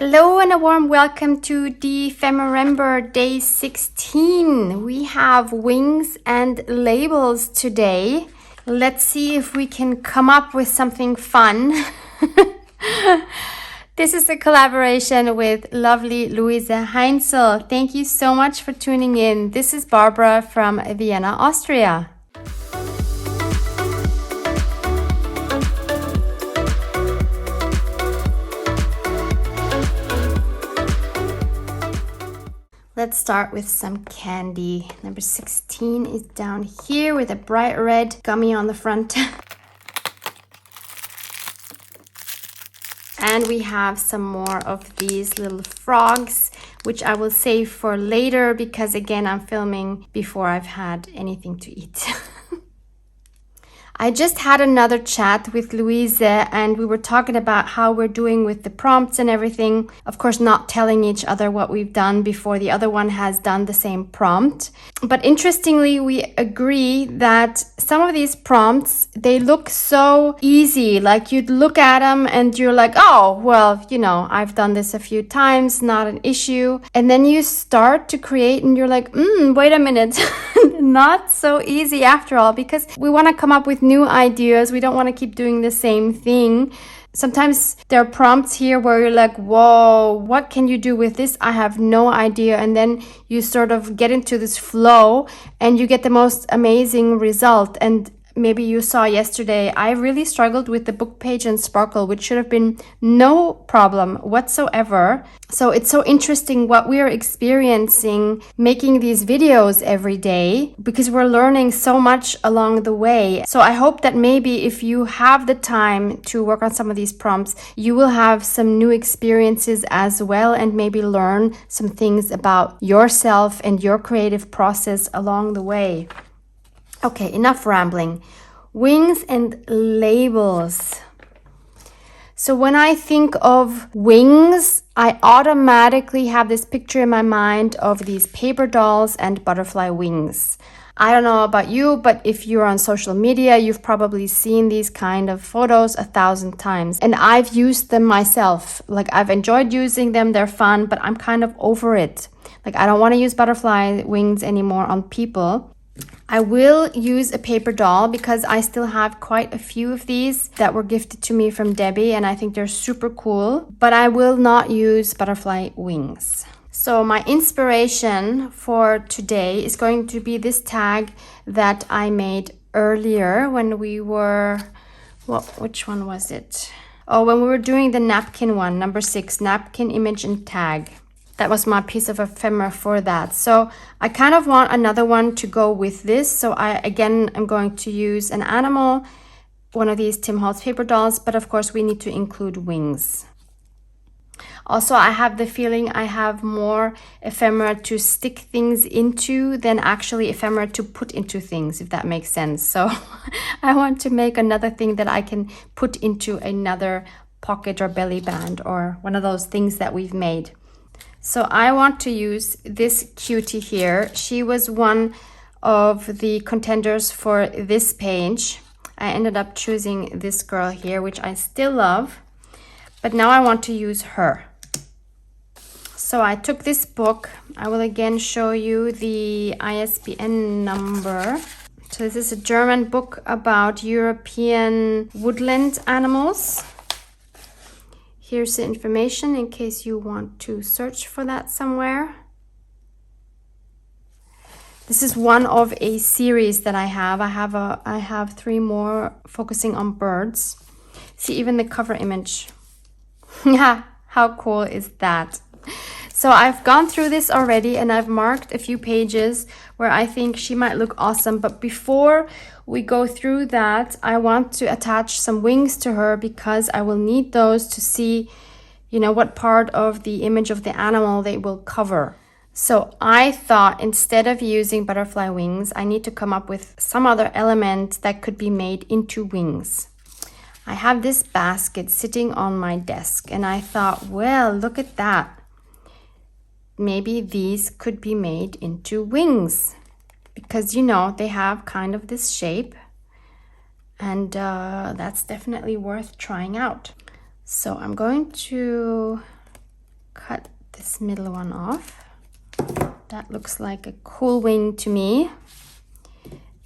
Hello and a warm welcome to DEPHEMEREMBER Day 16. We have wings and labels today. Let's see if we can come up with something fun. This is a collaboration with lovely Luise Heinzl. Thank you so much for tuning in. This is Barbara from Vienna, Austria. Let's start with some candy. Number 16 is down here with a bright red gummy on the front. And we have some more of these little frogs, which I will save for later because again, I'm filming before I've had anything to eat. I just had another chat with Luise and we were talking about how we're doing with the prompts and everything. Of course, not telling each other what we've done before the other one has done the same prompt. But interestingly, we agree that some of these prompts, they look so easy. Like you'd look at them and you're like, oh, well, you know, I've done this a few times, not an issue. And then you start to create and you're like, wait a minute, not so easy after all, because we want to come up with new ideas. We don't want to keep doing the same thing. Sometimes there are prompts here where you're like, whoa, what can you do with this? I have no idea. And then you sort of get into this flow and you get the most amazing result. And maybe you saw yesterday, I really struggled with the book page and sparkle, which should have been no problem whatsoever. So it's so interesting what we are experiencing making these videos every day because we're learning so much along the way. So I hope that maybe if you have the time to work on some of these prompts, you will have some new experiences as well and maybe learn some things about yourself and your creative process along the way. Okay, enough rambling. Wings and labels. So when I think of wings, I automatically have this picture in my mind of these paper dolls and butterfly wings. I don't know about you, but if you're on social media, you've probably seen these kind of photos 1,000 times. And I've used them myself. Like I've enjoyed using them, they're fun, but I'm kind of over it. Like I don't want to use butterfly wings anymore on people. I will use a paper doll because I still have quite a few of these that were gifted to me from Debbie and I think they're super cool, but I will not use butterfly wings. So my inspiration for today is going to be this tag that I made earlier when we were, which one was it? Oh, when we were doing the napkin one, number 6, napkin image and tag. That was my piece of ephemera for that. So I kind of want another one to go with this. So I'm going to use an animal, one of these Tim Holtz paper dolls, but of course we need to include wings. Also, I have the feeling I have more ephemera to stick things into than actually ephemera to put into things, if that makes sense. So I want to make another thing that I can put into another pocket or belly band or one of those things that we've made. So I want to use this cutie here. She was one of the contenders for this page. I ended up choosing this girl here, which I still love. But now I want to use her. So I took this book. I will again show you the ISBN number. So this is a German book about European woodland animals. Here's the information in case you want to search for that somewhere. This is one of a series that I have. I have 3 more focusing on birds. See, even the cover image. Yeah, how cool is that? So I've gone through this already and I've marked a few pages where I think she might look awesome. But before we go through that, I want to attach some wings to her because I will need those to see, you know, what part of the image of the animal they will cover. So I thought instead of using butterfly wings, I need to come up with some other element that could be made into wings. I have this basket sitting on my desk and I thought, well, look at that. Maybe these could be made into wings because, you know, they have kind of this shape and that's definitely worth trying out. So I'm going to cut this middle one off. That looks like a cool wing to me.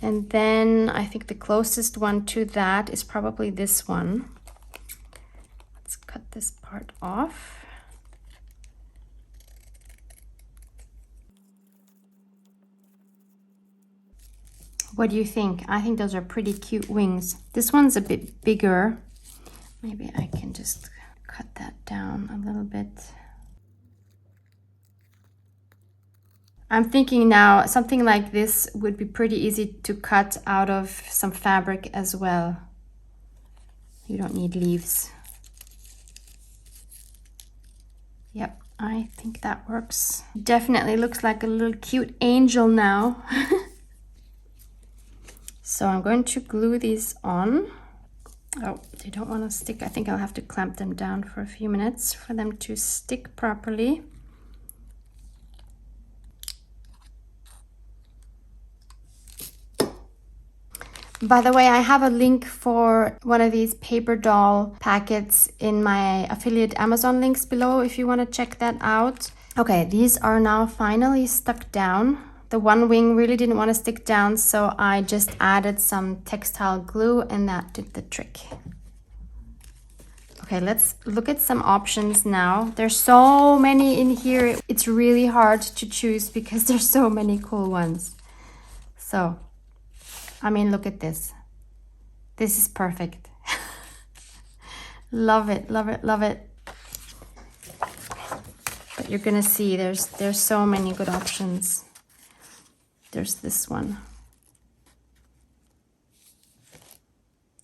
And then I think the closest one to that is probably this one. Let's cut this part off. What do you think? I think those are pretty cute wings. This one's a bit bigger. Maybe I can just cut that down a little bit. I'm thinking now something like this would be pretty easy to cut out of some fabric as well. You don't need leaves. Yep, I think that works. Definitely looks like a little cute angel now. So I'm going to glue these on. Oh, they don't want to stick. I think I'll have to clamp them down for a few minutes for them to stick properly. By the way, I have a link for one of these paper doll packets in my affiliate Amazon links below if you want to check that out. Okay, these are now finally stuck down. The one wing really didn't want to stick down, so I just added some textile glue and that did the trick. Okay, let's look at some options now. There's so many in here. It's really hard to choose because there's so many cool ones. So, I mean, look at this. This is perfect. Love it, love it, love it. But you're gonna see there's so many good options. There's this one.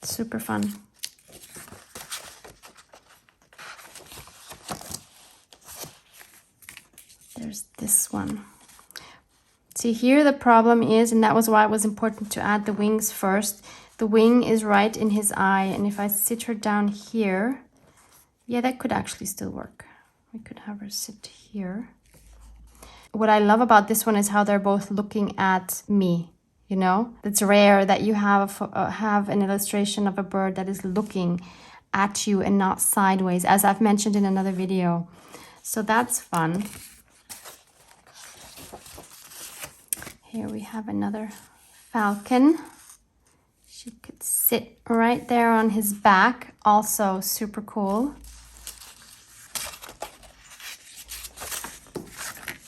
Super fun. There's this one. See, here the problem is, and that was why it was important to add the wings first. The wing is right in his eye, and if I sit her down here, yeah, that could actually still work. We could have her sit here. What I love about this one is how they're both looking at me, you know? It's rare that you have an illustration of a bird that is looking at you and not sideways, as I've mentioned in another video. So that's fun. Here we have another falcon. She could sit right there on his back. Also super cool.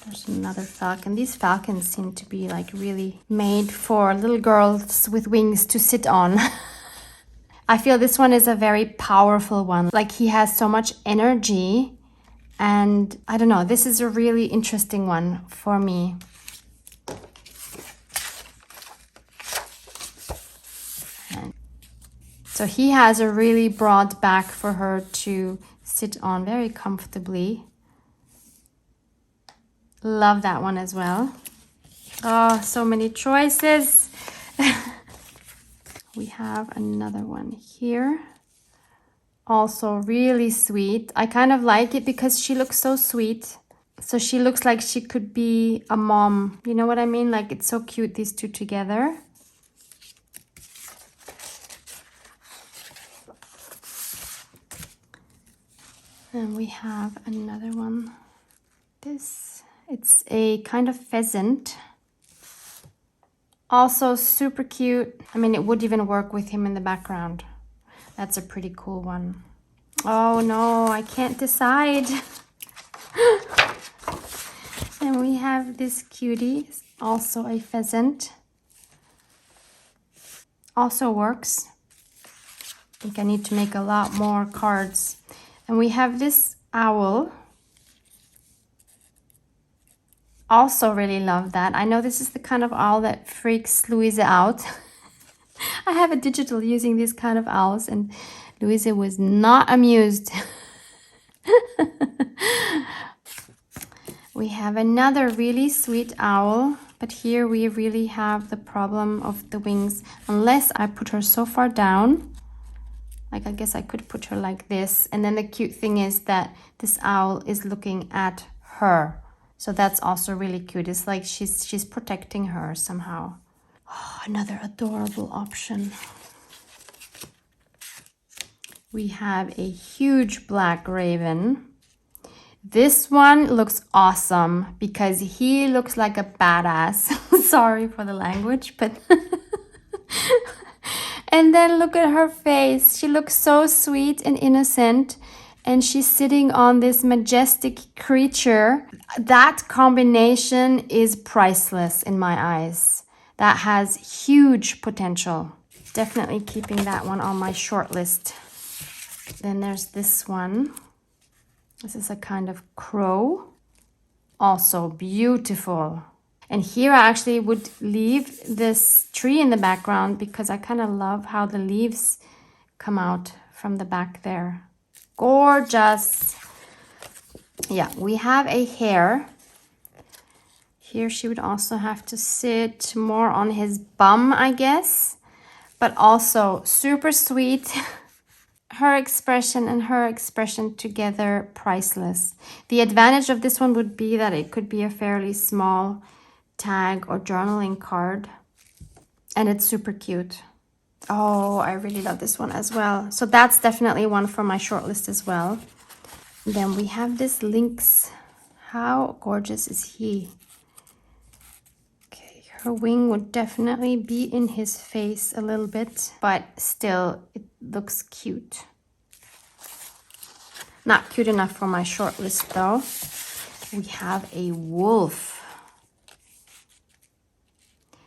There's another falcon. These falcons seem to be like really made for little girls with wings to sit on. I feel this one is a very powerful one. Like he has so much energy. And I don't know, this is a really interesting one for me. So he has a really broad back for her to sit on very comfortably. Love that one as well. Oh, so many choices. We have another one here. Also really sweet. I kind of like it because she looks so sweet. So she looks like she could be a mom. You know what I mean? Like it's so cute, these two together. And we have another one. It's a kind of pheasant. Also super cute. I mean, it would even work with him in the background. That's a pretty cool one. Oh no, I can't decide. And we have this cutie, also a pheasant. Also works. I think I need to make a lot more cards. And we have this owl. Also really love that. I know this is the kind of owl that freaks Luise out. I have a digital using these kind of owls and Luise was not amused. We have another really sweet owl, but here we really have the problem of the wings. Unless I put her so far down, like I guess I could put her like this. And then the cute thing is that this owl is looking at her. So that's also really cute. It's like she's protecting her somehow. Oh, another adorable option. We have a huge black raven. This one looks awesome because he looks like a badass. Sorry for the language, but and then look at her face. She looks so sweet and innocent, and she's sitting on this majestic creature. That combination is priceless in my eyes. That has huge potential. Definitely keeping that one on my short list. Then there's this one. This is a kind of crow. Also beautiful. And here I actually would leave this tree in the background because I kind of love how the leaves come out from the back there. Gorgeous. Yeah, we have a hare. Here she would also have to sit more on his bum, I guess. But also super sweet. Her expression and her expression together, priceless. The advantage of this one would be that it could be a fairly small tag or journaling card, and it's super cute. Oh, I really love this one as well. So that's definitely one for my short list as well. Then we have this lynx. How gorgeous is he? Okay, her wing would definitely be in his face a little bit, but still it looks cute. Not cute enough for my short list though. We have a wolf.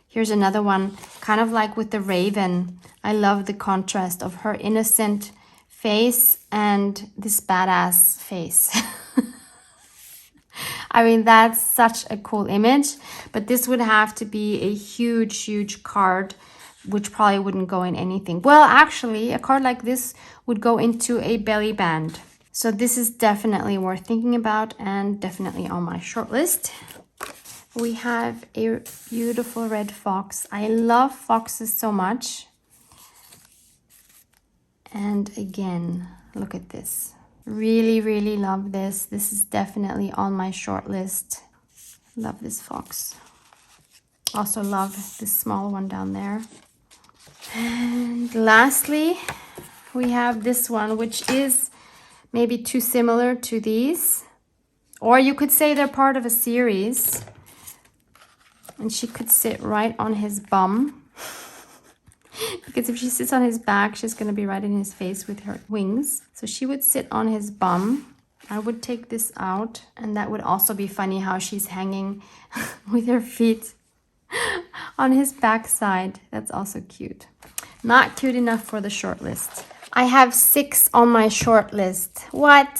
Here's another one, kind of like with the raven. I love the contrast of her innocent face and this badass face. I mean, that's such a cool image, but this would have to be a huge, huge card, which probably wouldn't go in anything. Well, actually, a card like this would go into a belly band. So this is definitely worth thinking about and definitely on my short list. We have a beautiful red fox. I love foxes so much. And again, look at this. Really, really love this. This is definitely on my short list. Love this fox. Also love this small one down there. And lastly, we have this one, which is maybe too similar to these. Or you could say they're part of a series. And she could sit right on his bum. Because if she sits on his back, she's going to be right in his face with her wings. So she would sit on his bum. I would take this out. And that would also be funny how she's hanging with her feet on his backside. That's also cute. Not cute enough for the short list. I have 6 on my short list. What?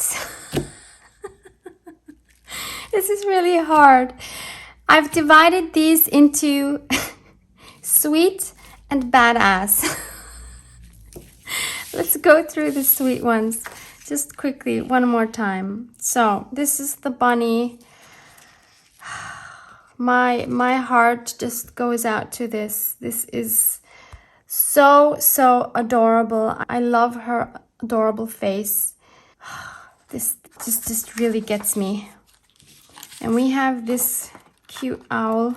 This is really hard. I've divided these into sweet and badass. Let's go through the sweet ones just quickly one more time. So this is the bunny. My heart just goes out to this. This is so adorable. I love her adorable face. This just really gets me. And we have this cute owl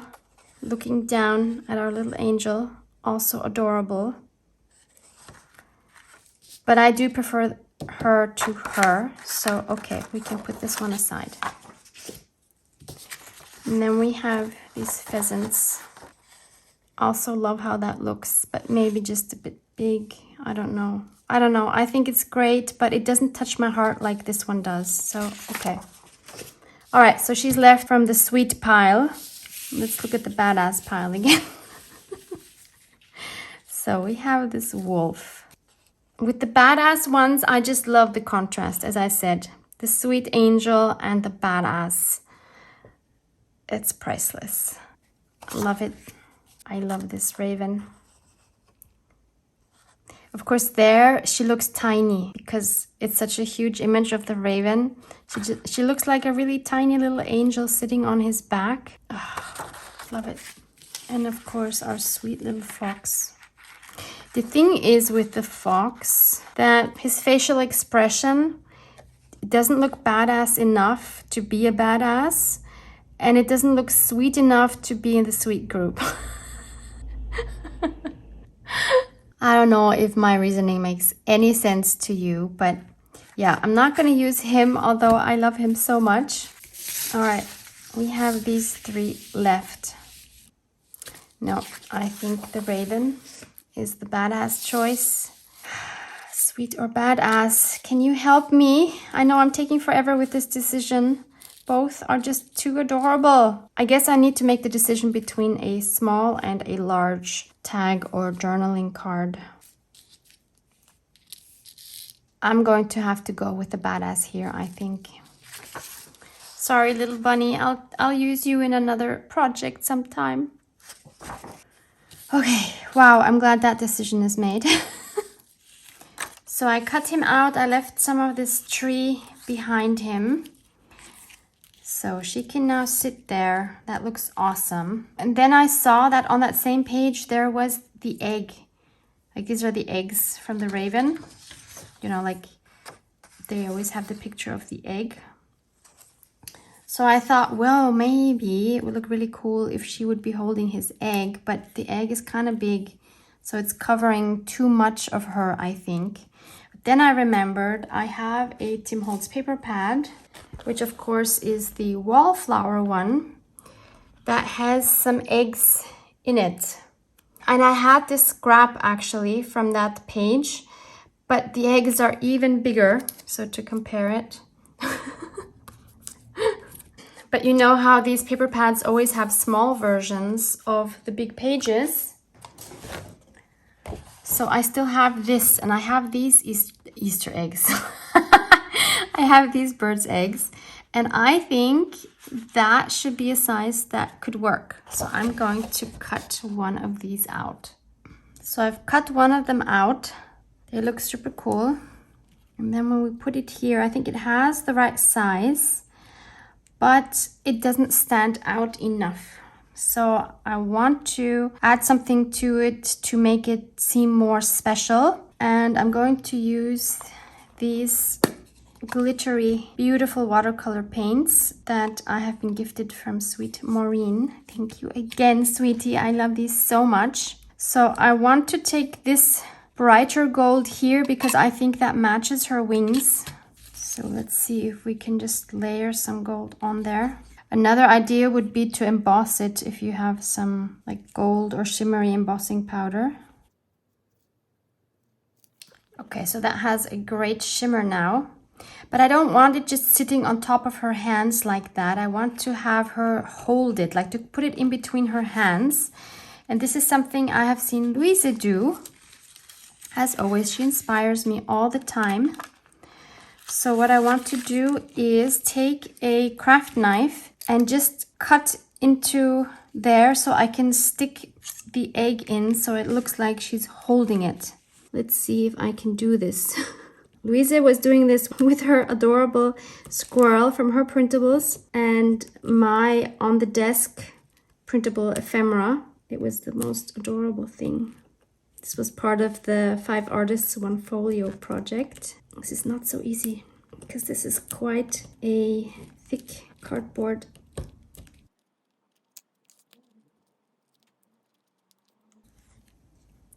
looking down at our little angel, also adorable. But I do prefer her to her, so okay, we can put this one aside. And then we have these pheasants. Also love how that looks, but maybe just a bit big. I don't know. I think it's great, but it doesn't touch my heart like this one does. So, okay. All right, so she's left from the sweet pile. Let's look at the badass pile again. So we have this wolf. With the badass ones, I just love the contrast, as I said. The sweet angel and the badass. It's priceless. Love it. I love this raven. Of course, there she looks tiny because it's such a huge image of the raven. She looks like a really tiny little angel sitting on his back. Oh, love it. And of course, our sweet little fox. The thing is with the fox that his facial expression doesn't look badass enough to be a badass, and it doesn't look sweet enough to be in the sweet group. I don't know if my reasoning makes any sense to you, but Yeah, I'm not going to use him, although I love him so much. All right, we have these 3 left. No, I think the Raven is the badass choice. Sweet or badass? Can you help me? I know I'm taking forever with this decision. Both are just too adorable. I guess I need to make the decision between a small and a large tag or journaling card. I'm going to have to go with the badass here, I think. Sorry, little bunny. I'll use you in another project sometime. Okay, wow, I'm glad that decision is made. So I cut him out. I left some of this tree behind him. So she can now sit there. That looks awesome. And then I saw that on that same page, there was the egg. Like these are the eggs from the Raven. You know, like they always have the picture of the egg. So I thought, well, maybe it would look really cool if she would be holding his egg, but the egg is kind of big, so it's covering too much of her, I think. But then I remembered I have a Tim Holtz paper pad, which of course is the wallflower one that has some eggs in it. And I had this scrap actually from that page, but the eggs are even bigger. So to compare it. But you know how these paper pads always have small versions of the big pages. So I still have this, and I have these Easter eggs. I have these bird's eggs, and I think that should be a size that could work. So I'm going to cut one of these out. So I've cut one of them out. They look super cool. And then when we put it here, I think it has the right size, but it doesn't stand out enough. So I want to add something to it to make it seem more special. And I'm going to use these glittery, beautiful watercolor paints that I have been gifted from Sweet Maureen. Thank you again, sweetie. I love these so much. So I want to take this brighter gold here because I think that matches her wings. So let's see if we can just layer some gold on there. Another idea would be to emboss it if you have some like gold or shimmery embossing powder. Okay, so that has a great shimmer now. But I don't want it just sitting on top of her hands like that. I want to have her hold it, like to put it in between her hands. And this is something I have seen Luise do. As always, she inspires me all the time. So what I want to do is take a craft knife and just cut into there so I can stick the egg in so it looks like she's holding it. Let's see if I can do this. Luise was doing this with her adorable squirrel from her printables and my on the desk printable ephemera. It was the most adorable thing. This was part of the 5 Artists 1 Folio project. This is not so easy because this is quite a thick cardboard.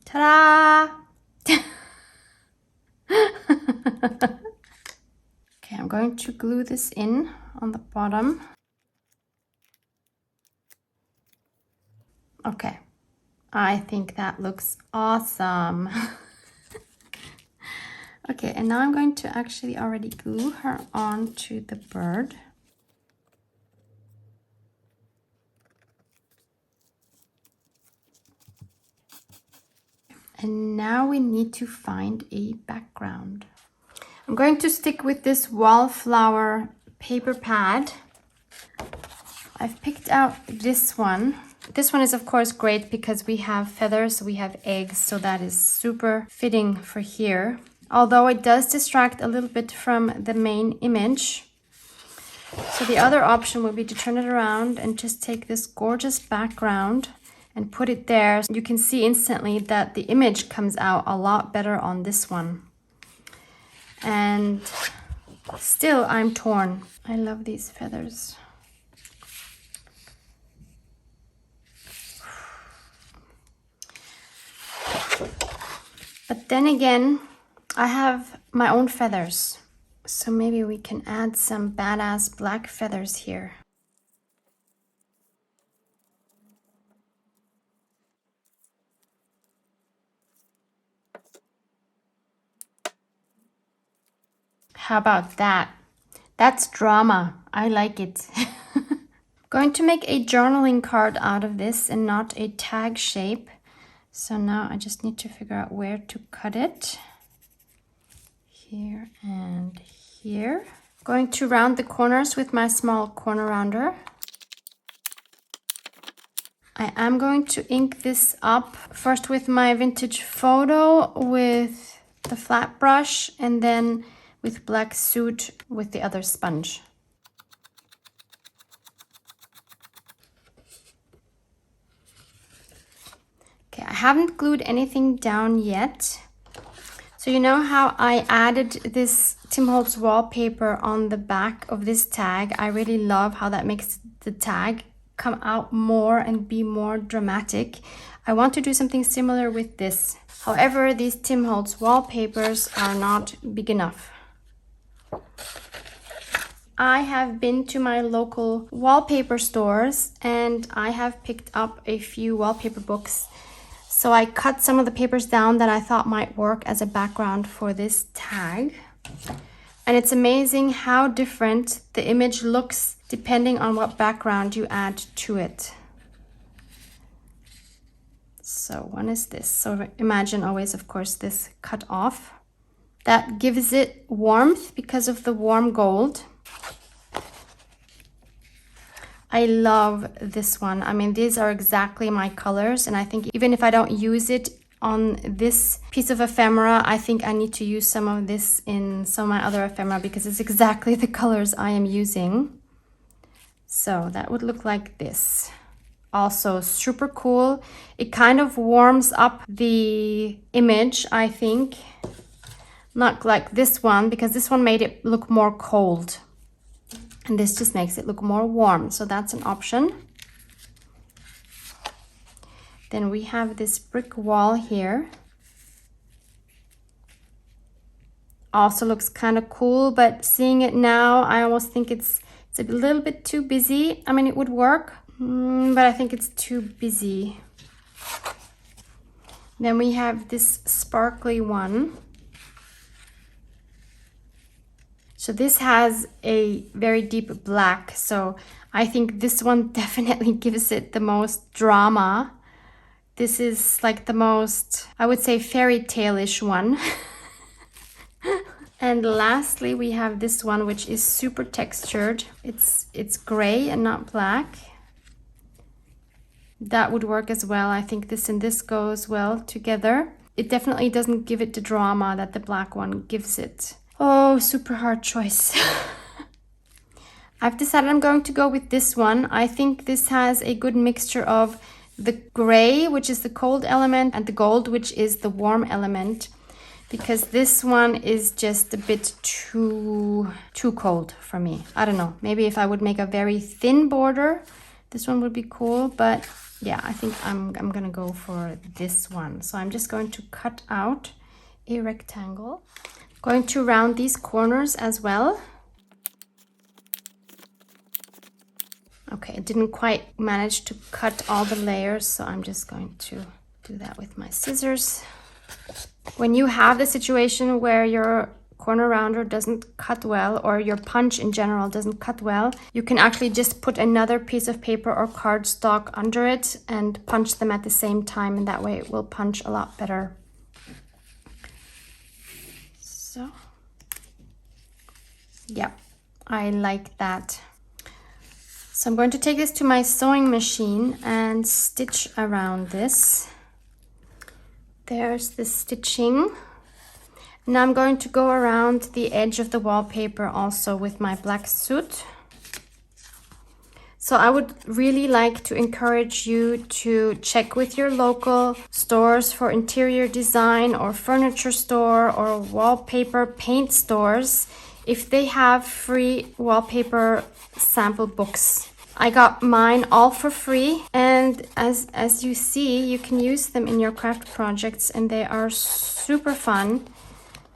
Ta-da! Okay, I'm going to glue this in on the bottom. Okay, I think that looks awesome. Okay, and now I'm going to actually already glue her onto the bird. And now we need to find a background. I'm going to stick with this wallflower paper pad. I've picked out this one. This one is of course great because we have feathers, we have eggs, so that is super fitting for here. Although it does distract a little bit from the main image. So the other option would be to turn it around and just take this gorgeous background and put it there. You can see instantly that the image comes out a lot better on this one. And still I'm torn. I love these feathers. But then again, I have my own feathers. So maybe we can add some badass black feathers here. How about that? That's drama. I like it. Going to make a journaling card out of this and not a tag shape. So now I just need to figure out where to cut it. Here and here. Going to round the corners with my small corner rounder. I am going to ink this up first with my vintage photo with the flat brush and then with black soot with the other sponge. Okay, I haven't glued anything down yet. So you know how I added this Tim Holtz wallpaper on the back of this tag? I really love how that makes the tag come out more and be more dramatic. I want to do something similar with this. However, these Tim Holtz wallpapers are not big enough. I have been to my local wallpaper stores and I have picked up a few wallpaper books. So I cut some of the papers down that I thought might work as a background for this tag. And it's amazing how different the image looks depending on what background you add to it. So one is this. So imagine always, of course, this cut off. That gives it warmth because of the warm gold. I love this one. I mean, these are exactly my colors. And I think even if I don't use it on this piece of ephemera, I think I need to use some of this in some of my other ephemera because it's exactly the colors I am using. So that would look like this. Also super cool. It kind of warms up the image, I think. Not like this one, because this one made it look more cold. And this just makes it look more warm. So that's an option. Then we have this brick wall here. Also looks kind of cool, but seeing it now, I almost think it's a little bit too busy. I mean, it would work, but I think it's too busy. Then we have this sparkly one. So this has a very deep black. So I think this one definitely gives it the most drama. This is like the most, I would say, fairy tale-ish one. And lastly, we have this one, which is super textured. It's gray and not black. That would work as well. I think this and this goes well together. It definitely doesn't give it the drama that the black one gives it. Oh, super hard choice. I've decided I'm going to go with this one. I think this has a good mixture of the gray, which is the cold element, and the gold, which is the warm element. Because this one is just a bit too cold for me. I don't know. Maybe if I would make a very thin border, this one would be cool. But yeah, I think I'm gonna go for this one. So I'm just going to cut out a rectangle. Going to round these corners as well. Okay, I didn't quite manage to cut all the layers, so I'm just going to do that with my scissors. When you have the situation where your corner rounder doesn't cut well, or your punch in general doesn't cut well, you can actually just put another piece of paper or cardstock under it and punch them at the same time, and that way it will punch a lot better. So, yeah, I like that. So I'm going to take this to my sewing machine and stitch around this. There's the stitching. Now I'm going to go around the edge of the wallpaper also with my black soot. So I would really like to encourage you to check with your local stores for interior design, or furniture store, or wallpaper paint stores if they have free wallpaper sample books. I got mine all for free, and as you see, you can use them in your craft projects, and they are super fun.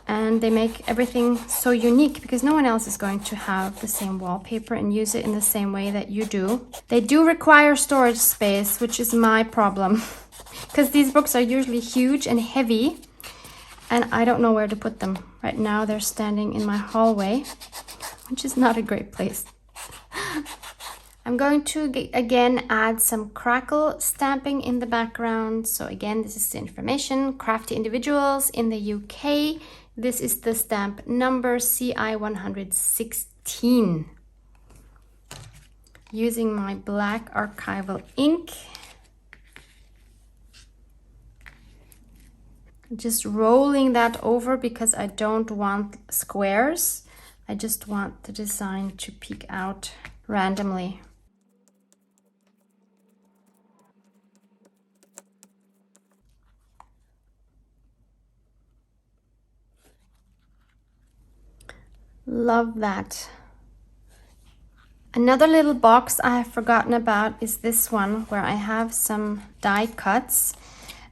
And they make everything so unique because no one else is going to have the same wallpaper and use it in the same way that you do. They do require storage space, which is my problem because these books are usually huge and heavy and I don't know where to put them. Right now they're standing in my hallway, which is not a great place. I'm going to again add some crackle stamping in the background. So again, this is the information, Crafty Individuals in the UK. This is the stamp number CI116. Using my black archival ink. Just rolling that over because I don't want squares. I just want the design to peek out randomly. Love that. Another little box I have forgotten about is this one where I have some die cuts.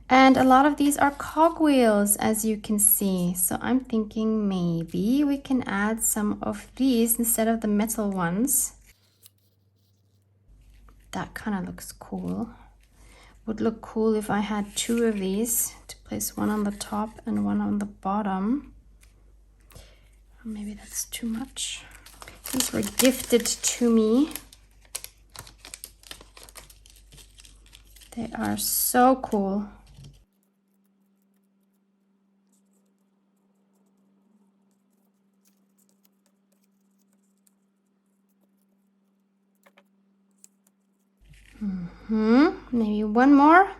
And a lot of these are cogwheels, as you can see. So I'm thinking maybe we can add some of these instead of the metal ones. That kind of looks cool. Would look cool if I had two of these to place one on the top and one on the bottom. Maybe that's too much. These were gifted to me. They are so cool. Maybe one more.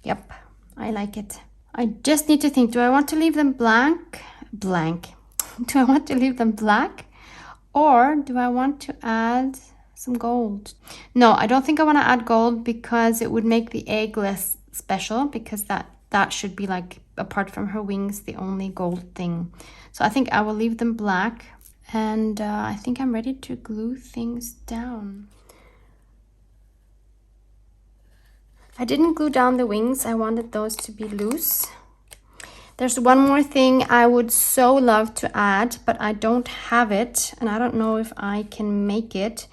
Yep, I like it. I just need to think, do I want to leave them blank? Do I want to leave them black? Or do I want to add some gold? No, I don't think I want to add gold because it would make the egg less special, because that should be like, apart from her wings, the only gold thing. So I think I will leave them black. And I think I'm ready to glue things down. I didn't glue down the wings. I wanted those to be loose. There's one more thing I would so love to add, but I don't have it, and I don't know if I can make it.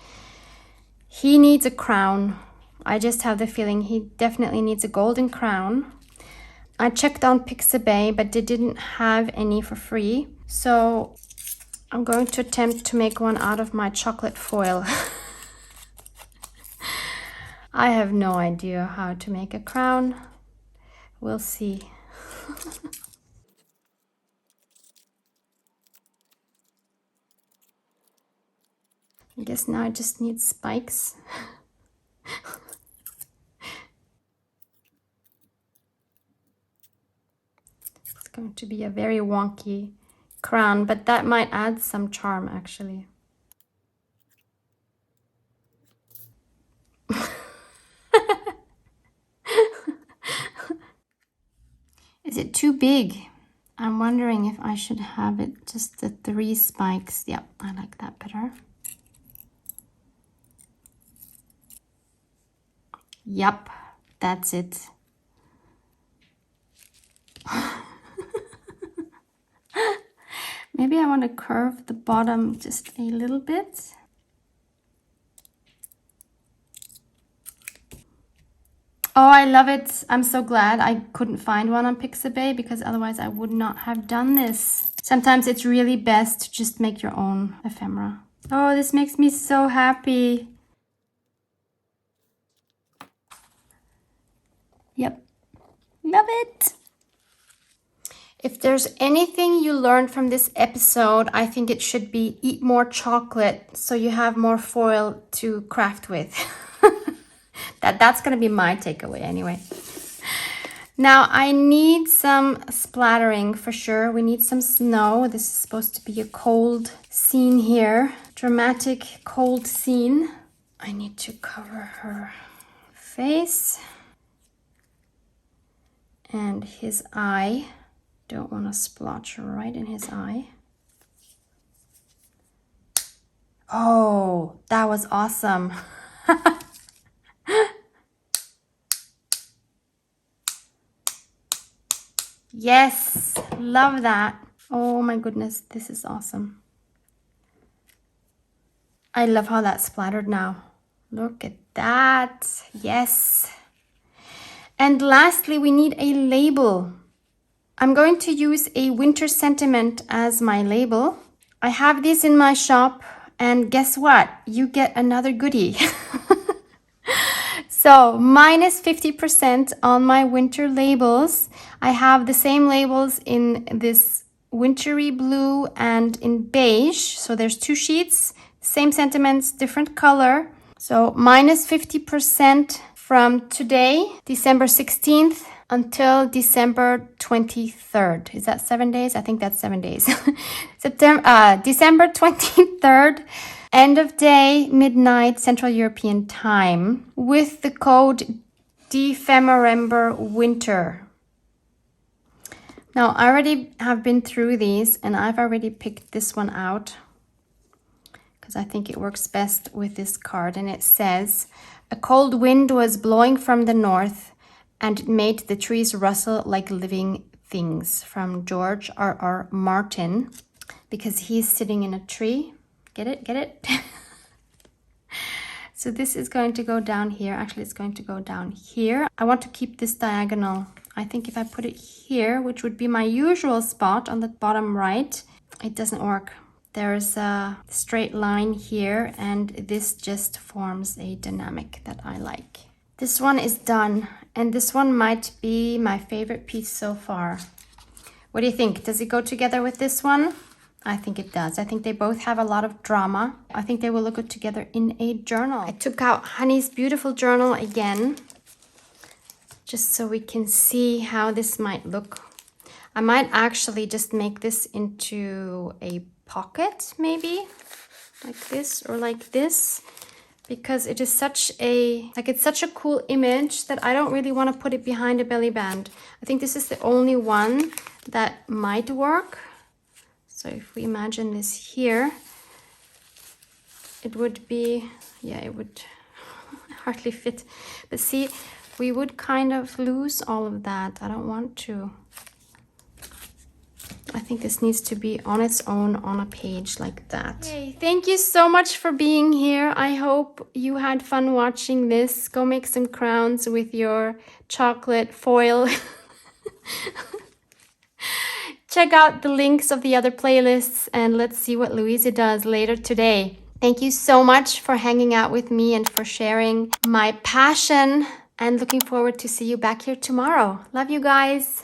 He needs a crown. I just have the feeling he definitely needs a golden crown. I checked on Pixabay, but they didn't have any for free. So I'm going to attempt to make one out of my chocolate foil. I have no idea how to make a crown. We'll see. I guess now I just need spikes. It's going to be a very wonky crown, but that might add some charm actually. Is it too big? I'm wondering if I should have it just the 3 spikes. Yep, I like that better. Yep, that's it. Maybe I want to curve the bottom just a little bit. Oh, I love it. I'm so glad I couldn't find one on Pixabay, because otherwise I would not have done this. Sometimes it's really best to just make your own ephemera. Oh, this makes me so happy. Yep, love it. If there's anything you learned from this episode, I think it should be eat more chocolate so you have more foil to craft with. That's gonna be my takeaway anyway. Now I need some splattering for sure. We need some snow. This is supposed to be a cold scene here. Dramatic cold scene. I need to cover her face and his eye. Don't want to splotch right in his eye. Oh, that was awesome. Yes, love that. Oh my goodness, this is awesome. I love how that's splattered now. Look at that. Yes. And lastly, we need a label. I'm going to use a winter sentiment as my label. I have this in my shop, and guess what? You get another goodie. So minus 50% on my winter labels. I have the same labels in this wintry blue and in beige. So there's 2 sheets, same sentiments, different color. So minus 50% from today, December 16th, until December 23rd. Is that 7 days? I think that's 7 days. December 23rd, end of day, midnight, Central European time, with the code DEPHEMEREMBER winter. Now, I already have been through these, and I've already picked this one out because I think it works best with this card. And it says, a cold wind was blowing from the north, and it made the trees rustle like living things, from George R.R. Martin, because he's sitting in a tree. Get it? Get it? So this is going to go down here. Actually, it's going to go down here. I want to keep this diagonal. I think if I put it here, which would be my usual spot on the bottom right, it doesn't work. There's a straight line here, and this just forms a dynamic that I like. This one is done, and this one might be my favorite piece so far. What do you think? Does it go together with this one? I think it does. I think they both have a lot of drama. I think they will look good together in a journal. I took out Honey's beautiful journal again, just so we can see how this might look. I might actually just make this into a pocket, maybe like this or like this, because it is such a, it's such a cool image that I don't really want to put it behind a belly band. I think this is the only one that might work. So if we imagine this here, it would be, yeah, it would hardly fit. But see, we would kind of lose all of that. I don't want to. I think this needs to be on its own on a page like that. Okay, thank you so much for being here. I hope you had fun watching this. Go make some crowns with your chocolate foil. Check out the links of the other playlists, and let's see what Luise does later today. Thank you so much for hanging out with me and for sharing my passion, and looking forward to see you back here tomorrow. Love you guys.